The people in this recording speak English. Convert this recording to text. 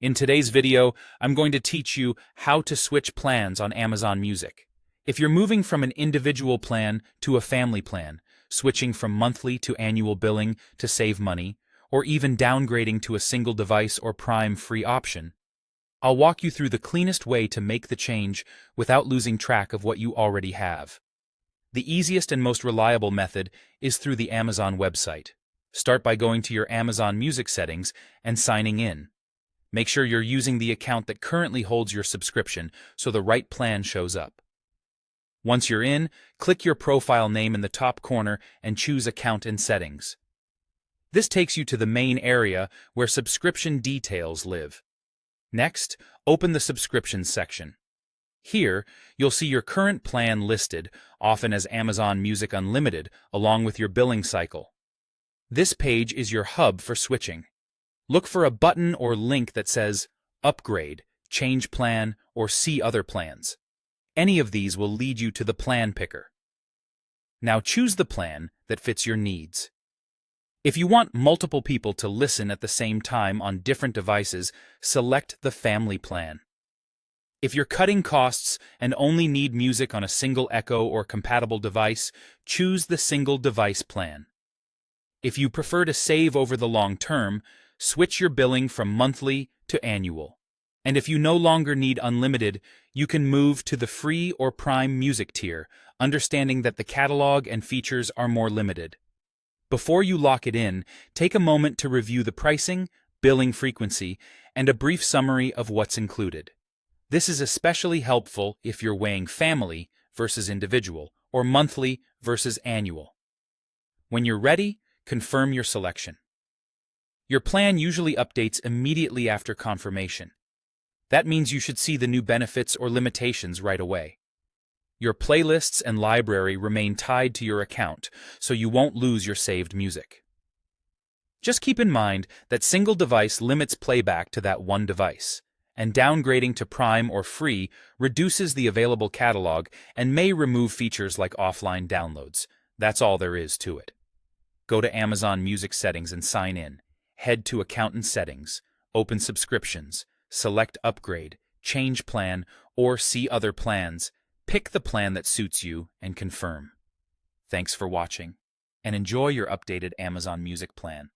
In today's video, I'm going to teach you how to switch plans on Amazon Music. If you're moving from an individual plan to a family plan, switching from monthly to annual billing to save money, or even downgrading to a single device or Prime free option, I'll walk you through the cleanest way to make the change without losing track of what you already have. The easiest and most reliable method is through the Amazon website. Start by going to your Amazon Music settings and signing in. Make sure you're using the account that currently holds your subscription so the right plan shows up. Once you're in, click your profile name in the top corner and choose Account and Settings. This takes you to the main area where subscription details live. Next, open the Subscriptions section. Here, you'll see your current plan listed, often as Amazon Music Unlimited, along with your billing cycle. This page is your hub for switching. Look for a button or link that says Upgrade, Change Plan, or See Other Plans. Any of these will lead you to the plan picker. Now choose the plan that fits your needs. If you want multiple people to listen at the same time on different devices, select the Family Plan. If you're cutting costs and only need music on a single Echo or compatible device, choose the Single Device Plan. If you prefer to save over the long term, switch your billing from monthly to annual. And if you no longer need unlimited, you can move to the free or Prime music tier, understanding that the catalog and features are more limited. Before you lock it in, take a moment to review the pricing, billing frequency, and a brief summary of what's included. This is especially helpful if you're weighing family versus individual, or monthly versus annual. When you're ready, confirm your selection. Your plan usually updates immediately after confirmation. That means you should see the new benefits or limitations right away. Your playlists and library remain tied to your account, so you won't lose your saved music. Just keep in mind that single device limits playback to that one device, and downgrading to Prime or free reduces the available catalog and may remove features like offline downloads. That's all there is to it. Go to Amazon Music settings and sign in. Head to Account and Settings, open Subscriptions, select Upgrade, Change Plan, or See Other Plans. Pick the plan that suits you and confirm. Thanks for watching, and enjoy your updated Amazon Music plan.